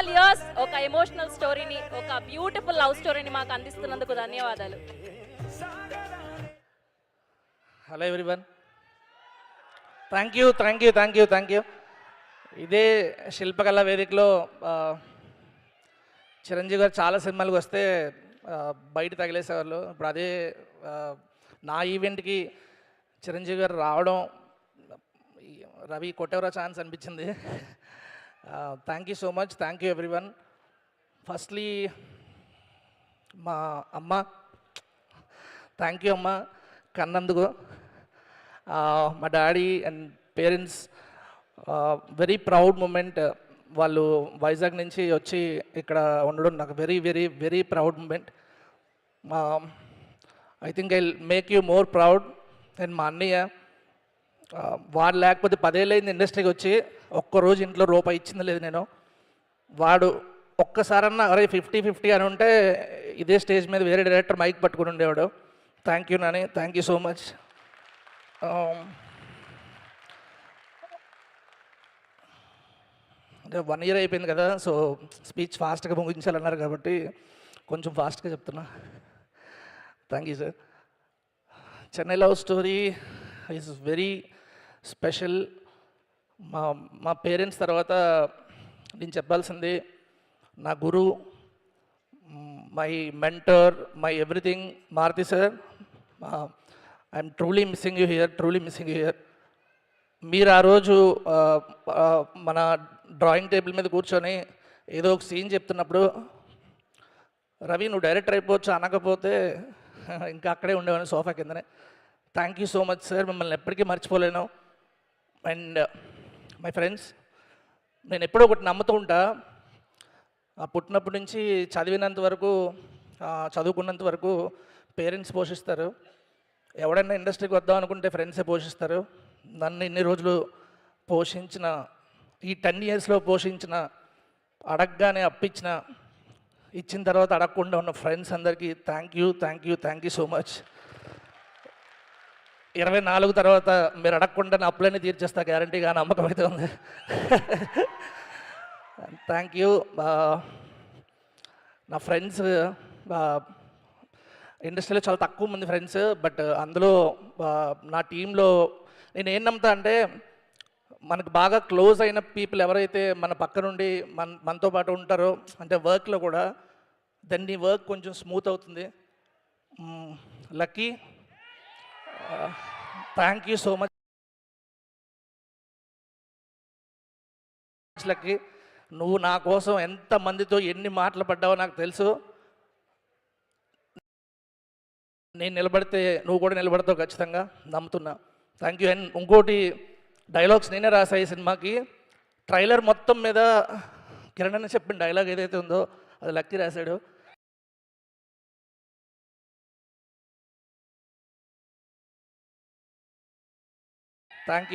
All years ఒక emotional స్టోరీని, ఒక బ్యూటిఫుల్ లవ్ స్టోరీని మాకు అందిస్తున్నందుకు ధన్యవాదాలు. Hello everyone, thank you. ఇదే శిల్పకళా వేదికలో చిరంజీవి గారు చాలా సినిమాలకు వస్తే బయట తగిలేసేవాళ్ళు. ఇప్పుడు అదే నా ఈవెంట్కి చిరంజీవి గారు రావడం, రవి కొట్టెవరా ఛాన్స్ అనిపించింది. Thank you so much, thank you everyone. Firstly మా అమ్మ, థ్యాంక్ యూ అమ్మ కన్నందుకు. మా daddy and parents, very proud moment. వాళ్ళు వైజాగ్ నుంచి వచ్చి ఇక్కడ ఉండడం నాకు very very very proud moment. I think I make you more proud. And మా అన్నయ్య, వాడు లేకపోతే 10 ఏళ్ళైంది ఇండస్ట్రీకి వచ్చి, ఒక్కరోజు ఇంట్లో రూపాయి ఇచ్చింది లేదు నేను. వాడు ఒక్కసారన్నా అరే 50-50 అని ఉంటే ఇదే స్టేజ్ మీద వేరే డైరెక్టర్ మైక్ పట్టుకుని ఉండేవాడు. Thank you Nani, thank you so much. అంటే 1 year అయిపోయింది కదా, సో స్పీచ్ ఫాస్ట్గా ముగించాలన్నారు కాబట్టి కొంచెం ఫాస్ట్గా చెప్తున్నా. Thank you sir. Chennai love story is very special. మా పేరెంట్స్ తర్వాత నేను చెప్పాల్సింది నా గురు, my mentor, my everything Maruthi sir. I'm truly missing you here. మీరు ఆ రోజు మన డ్రాయింగ్ టేబుల్ మీద కూర్చొని ఏదో ఒక సీన్ చెప్తున్నప్పుడు, రవి నువ్వు డైరెక్టర్ అయిపోవచ్చు అనకపోతే ఇంకా అక్కడే ఉండేవాడిని సోఫా కిందనే. Thank you so much sir, మిమ్మల్ని ఎప్పటికీ మర్చిపోలేను. అండ్ మై ఫ్రెండ్స్, నేను ఎప్పుడో ఒకటి నమ్ముతూ ఉంటా, పుట్టినప్పటి నుంచి చదివినంత వరకు, చదువుకున్నంత వరకు పేరెంట్స్ పోషిస్తారు. ఎవడైనా ఇండస్ట్రీకి వద్దాం అనుకుంటే ఫ్రెండ్సే పోషిస్తారు. నన్ను ఇన్ని రోజులు పోషించిన, ఈ 10 yearsలో పోషించిన, అడగగానే అప్పించిన, ఇచ్చిన తర్వాత అడగకుండా ఉన్న ఫ్రెండ్స్ అందరికీ థ్యాంక్ యూ సో మచ్. 24 తర్వాత మీరు అడగకుండా నా అప్పులన్నీ తీర్చేస్తా గ్యారంటీగా, నమ్మకం అయితే ఉంది. Thank you. నా ఫ్రెండ్స్, ఇండస్ట్రీలో చాలా తక్కువ మంది ఫ్రెండ్స్, బట్ అందులో నా టీంలో నేను ఏం నమ్ముతా అంటే, మనకు బాగా క్లోజ్ అయిన పీపుల్ ఎవరైతే మన పక్క నుండి మనతో పాటు ఉంటారో, అంటే వర్క్లో కూడా, దెన్ నీ వర్క్ కొంచెం స్మూత్ అవుతుంది. Lucky, thank you so much lucky. నువ్వు నా కోసం ఎంతమందితో ఎన్ని మాటలు పడ్డావో నాకు తెలుసు. నేను నిలబడితే నువ్వు కూడా నిలబడతావు ఖచ్చితంగా, నమ్ముతున్నా. Thank you. అండ్ ఇంకోటి, డైలాగ్స్ నేనే రాసా ఈ సినిమాకి. ట్రైలర్ మొత్తం మీద కిరణ్ అని చెప్పిన డైలాగ్ ఏదైతే ఉందో అది లక్కీ రాశాడు. Thank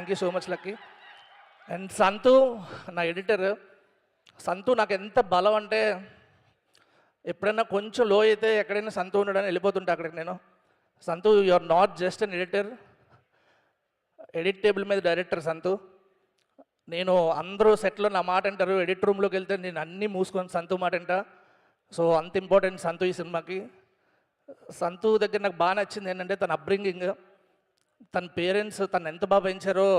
you so much lucky. And సంతు, నా ఎడిటర్. సంతు నాకు ఎంత బలం అంటే, ఎప్పుడైనా కొంచెం లో అయితే ఎక్కడైనా సంతు ఉండడానికి వెళ్ళిపోతుంటా అక్కడికి నేను. Santhu, you are not just an editor, edit table మీద డైరెక్టర్ సంతు. నేను అందరూ సెట్లో నా మాట అంటారు, ఎడిట్ రూమ్లోకి వెళ్తే నేను అన్నీ మూసుకొని సంతు మాట అంటా. సో అంత ఇంపార్టెంట్ సంతు ఈ సినిమాకి. సంతు దగ్గర నాకు బాగా నచ్చింది ఏంటంటే తన అప్బ్రింగింగ్, తన పేరెంట్స్ తను ఎంత బాగా పెంచారో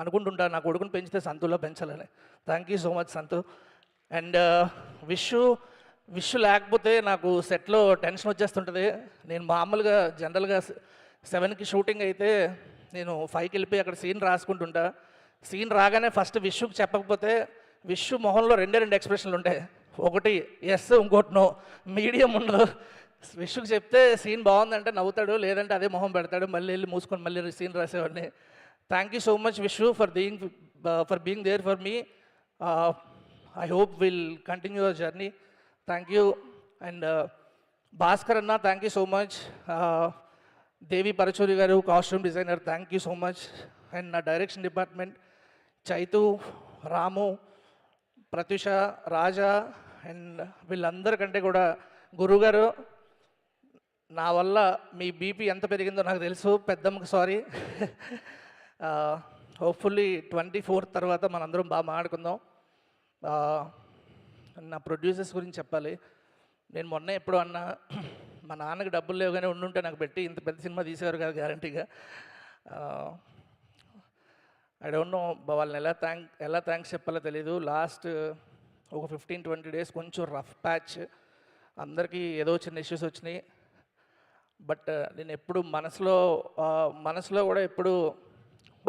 అనుకుంటుంటా, నా కొడుకుని పెంచితే సంతులో పెంచాలని. Thank you so much Santhu. And wish లేకపోతే నాకు సెట్లో టెన్షన్ వచ్చేస్తుంటుంది. నేను మామూలుగా జనరల్గా 7కి షూటింగ్ అయితే నేను 5కి వెళ్ళిపోయి అక్కడ సీన్ రాసుకుంటుంటా. సీన్ రాగానే ఫస్ట్ విష్కి చెప్పకపోతే విష్ మొహంలో 2 ఎక్స్ప్రెషన్లు ఉంటాయి, ఒకటి ఎస్, ఇంకోటి నో, మీడియం ఉండదు. విష్కి చెప్తే సీన్ బాగుందంటే నవ్వుతాడు, లేదంటే అదే మొహం పెడతాడు, మళ్ళీ వెళ్ళి మూసుకొని మళ్ళీ సీన్ రాసేవాడిని. Thank you so much wish for being there for me. I hope will continue our journey. Thank you. And Bhaskar అన్న, thank you so much. Devi Paruchuri గారు, costume designer, thank you so much. And నా direction department Chaitu, Ramu, Pratyusha, Raja, and వీళ్ళందరికంటే కూడా గురుగారు, నా వల్ల మీ BP ఎంత పెరిగిందో నాకు తెలుసు, పెద్దమ్మకి సారీ. హోప్ఫుల్లీ 24th తర్వాత మనందరం బాగా మాట్లాడుకుందాం. నా ప్రొడ్యూసర్స్ గురించి చెప్పాలి. నేను మొన్న ఎప్పుడు అన్నా మా నాన్నకి డబ్బులు లేవు కానీ ఉండుంటే నాకు పెట్టి ఇంత పెద్ద సినిమా తీసేవారు కాదు గ్యారంటీగా. ఐ డోంట్ నో వాళ్ళని ఎలా థ్యాంక్స్ చెప్పాలో తెలీదు. లాస్ట్ ఒక 15-20 డేస్ కొంచెం రఫ్ ప్యాచ్, అందరికీ ఏదో చిన్న ఇష్యూస్ వచ్చినాయి. బట్ నేను ఎప్పుడు మనసులో కూడా ఎప్పుడు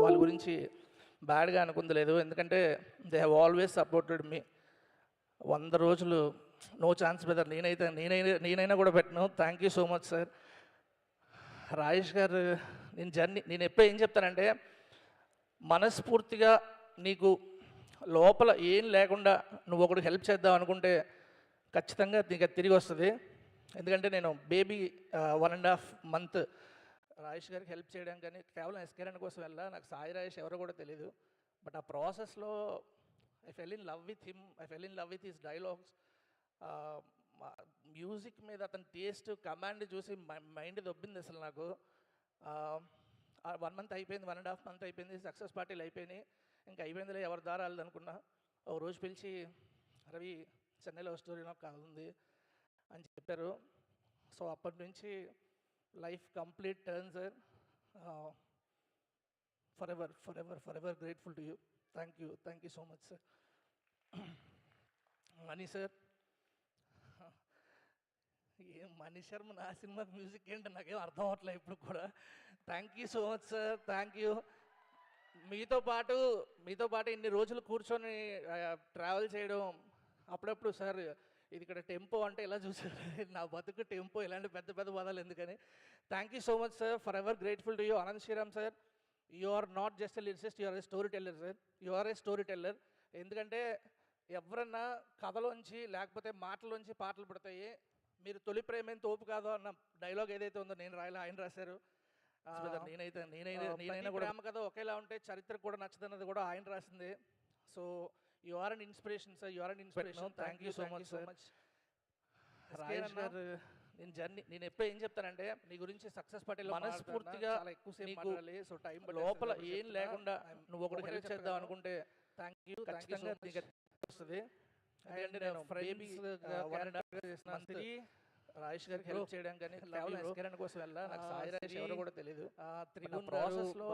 వాళ్ళ గురించి బ్యాడ్గా అనుకుంది లేదు. ఎందుకంటే they have always supported me. 100 రోజులు నో ఛాన్స్ బ్రదర్, నేనైనా కూడా పెట్టను. Thank you so much sir. Rajesh garu, నేను ఎప్పుడు ఏం చెప్తానంటే, మనస్ఫూర్తిగా నీకు లోపల ఏం లేకుండా నువ్వు ఒకటి హెల్ప్ చేద్దాం అనుకుంటే ఖచ్చితంగా నీకు అది తిరిగి వస్తుంది. ఎందుకంటే నేను బేబీ 1.5 month రాజేష్ గారికి హెల్ప్ చేయడం కానీ కేవలం ఎస్కేరన్ కోసం వెళ్ళా. నాకు సాయి రాజేష్ ఎవరో కూడా తెలియదు. బట్ ఆ ప్రాసెస్లో I fell in love with him, I fell in love with his dialogues. Music మీద అతని టేస్ట్, కమాండ్ చూసి మైండ్ దొబ్బింది అసలు నాకు. 1 month అయిపోయింది, 1.5 month అయిపోయింది, సక్సెస్ పార్టీలు అయిపోయినాయి. ఇంకా అయిపోయిందిలే, ఎవరి దారాలు అనుకున్నా. ఒక రోజు పిలిచి, రవి చెన్నైలో స్టోరీ నాకు కావాలి అని చెప్పారు. సో అప్పటి నుంచి life complete turn sir. Forever grateful to you. Thank you so much sir. Money sir, ఏం మనీ శర్మ నా సినిమాకి మ్యూజిక్ ఏంటో నాకేం అర్థం అవ్వట్లేదు ఇప్పుడు కూడా. Thank you so much sir, thank you. మీతో పాటు ఇన్ని రోజులు కూర్చొని ట్రావెల్ చేయడం, అప్పుడప్పుడు సార్ ఇది ఇక్కడ టెంపో అంటే ఇలా చూసారు, నా బతుకు టెంపో, ఇలాంటి పెద్ద పెద్ద పదాలు ఎందుకని. Thank you so much sir. Forever grateful to you. Anand Sriram sir, you are not just a lyricist, you are a storyteller sir. You are a storyteller. ఎందుకంటే ఎవరన్నా కథలోంచి లేకపోతే మాటలోంచి పాటలు పడతాయి. మీరు తొలి ప్రేమేం తోపు కాదు అన్న డైలాగ్ ఏదైతే ఉందో నేను రాయలే, ఆయన రాశారు. నేనైనా కూడా ప్రేమ కథ ఒకేలా ఉంటే చరిత్ర కూడా నచ్చదన్నది కూడా ఆయన రాసింది. So you are an inspiration sir, you are an inspiration. Thank you so much. Rajesh garu, నేను ఎప్పుడు ఏం చెప్తానంటే, నీ గురించి సక్సెస్ పార్టీలో మనస్ఫూర్తిగా ఎక్కువసేపు మాట్లాడాలి. సో టైం లోపల ఏం లేకుండా నువ్వు ఒకటి హెల్ప్ చేద్దాం అనుకుంటే థ్యాంక్ యూ, ఖచ్చితంగా వస్తుంది. ఎందుకంటే నేను రాజేష్ గారికి హెల్ప్ చేయడం కానీ కేవలం ఎస్కేరన్ కోసం వెళ్ళా. నాకు సాయి రాజేష్ ఎవరో కూడా తెలియదు. ప్రాసెస్లో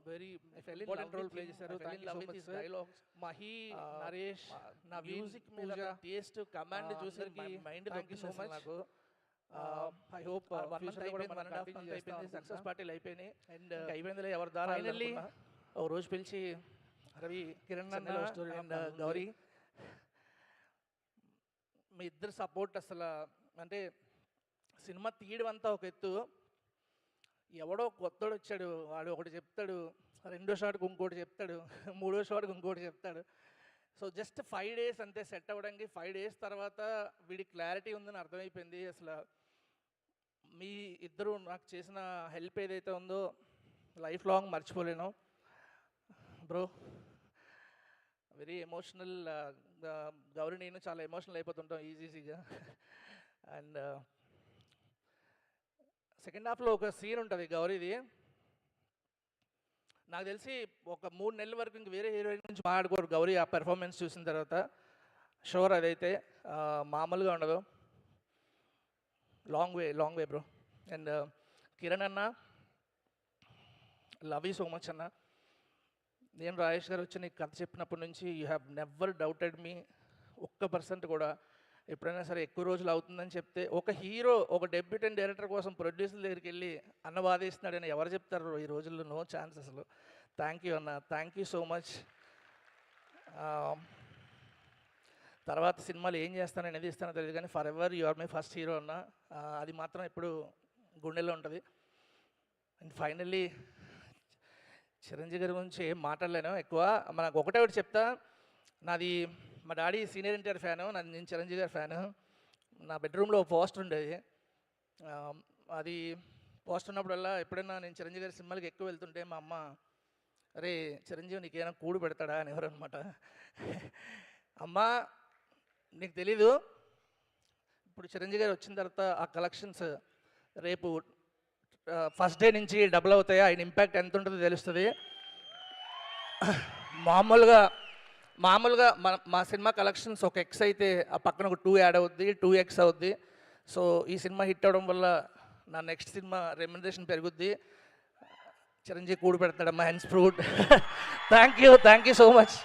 వెరీ ఇంపార్టెంట్ రోల్ ప్లే చేశారు. డైలాగ్స్ మహి, నరేష్, నా మ్యూజిక్ మీద టేస్ట్, కమాండ్ చూసి మైండ్ దొబ్బింది నాకు. ఐ హోప్ 1 month అయిపోయింది, 1.5 month అయిపోయింది, సక్సెస్ పార్టీలు అయిపోయినాయి. అండ్ అయిపోయిందిలే, ఎవరి దారా. ఫైనల్లీ ఒక రోజు పిలిచి, రవి, కిరణ్ అండ్ గౌరీ, మీ ఇద్దరు సపోర్ట్ అసలు, అంటే సినిమా తీయడం అంతా ఒక ఎత్తు, ఎవడో కొత్తడు వచ్చాడు, వాడు ఒకటి చెప్తాడు, 2వ షాట్కి ఇంకోటి చెప్తాడు, 3వ షాట్కి ఇంకోటి చెప్తాడు. సో జస్ట్ 5 days అంతే సెట్ అవ్వడానికి. 5 days తర్వాత వీడి క్లారిటీ ఉందని అర్థమైపోయింది. అసలు మీ ఇద్దరు నాకు చేసిన హెల్ప్ ఏదైతే ఉందో లైఫ్ లాంగ్ మర్చిపోలేను బ్రో. Very emotional. గౌరీ నేను చాలా ఎమోషనల్ అయిపోతుంటాం ఈజీగా. అండ్ సెకండ్ హాఫ్లో ఒక సీన్ ఉంటుంది గౌరీది, నాకు తెలిసి ఒక 3 నెలల వరకు ఇంక వేరే హీరోయిన్ నుంచి మాట్లాడుకోరు గౌరీ ఆ పెర్ఫార్మెన్స్ చూసిన తర్వాత. షోర్ అదైతే మామూలుగా ఉండదు. Long way bro. And Kiran అన్న, లవ్ యూ సో మచ్ అన్న. నేను రాజేష్ గారు వచ్చి నీకు కథ చెప్పినప్పటి నుంచి యూ హ్యావ్ నెవర్ డౌటెడ్ మీ 1% కూడా. ఎప్పుడైనా సరే ఎక్కువ రోజులు అవుతుందని చెప్తే, ఒక హీరో ఒక డెబ్యూటెంట్ డైరెక్టర్ కోసం ప్రొడ్యూసర్ దగ్గరికి వెళ్ళి అన్న బాధేస్తున్నాడని ఎవరు చెప్తారు ఈ రోజుల్లో? నో ఛాన్స్ అసలు. థ్యాంక్ యూ అన్న, థ్యాంక్ యూ సో మచ్. తర్వాత సినిమాలు ఏం చేస్తానని ఇస్తానో తెలియదు కానీ forever you are my first hero అన్న, అది మాత్రం ఇప్పుడు గుండెలో ఉంటుంది. అండ్ ఫైనల్లీ చిరంజీవి గారి గురించి ఏం మాట్లాడలేను ఎక్కువ. మనకు ఒకటే చెప్తా, నాది మా డాడీ సీనియర్ ఎన్టీఆర్ ఫ్యాను, నేను చిరంజీవి గారి ఫ్యాను. నా బెడ్రూమ్లో పోస్టర్ ఉండేది. అది పోస్టర్ ఉన్నప్పుడల్లా ఎప్పుడైనా నేను చిరంజీవి గారి సినిమాలకి ఎక్కువ వెళ్తుంటే మా అమ్మ, అరే చిరంజీవి నీకేమైనా కూడు పెడతాడా అని ఎవరు అనమాట. అమ్మా నీకు తెలీదు, ఇప్పుడు చిరంజీవి గారు వచ్చిన తర్వాత ఆ కలెక్షన్స్ రేపు ఫస్ట్ డే నుంచి డబుల్ అవుతాయి. ఆయన ఇంపాక్ట్ ఎంత ఉంటుందో తెలుస్తుంది. మామూలుగా మా సినిమా కలెక్షన్స్ ఒక ఎక్స్ అయితే ఆ పక్కన ఒక 2 యాడ్ అవుద్ది, 2x అవుద్ది. సో ఈ సినిమా హిట్ అవ్వడం వల్ల నా నెక్స్ట్ సినిమా రెమ్యునరేషన్ పెరుగుద్ది. చిరంజీవి కూడి పెడతాడమ్మా హెన్స్ ఫ్రూట్. Thank you so much.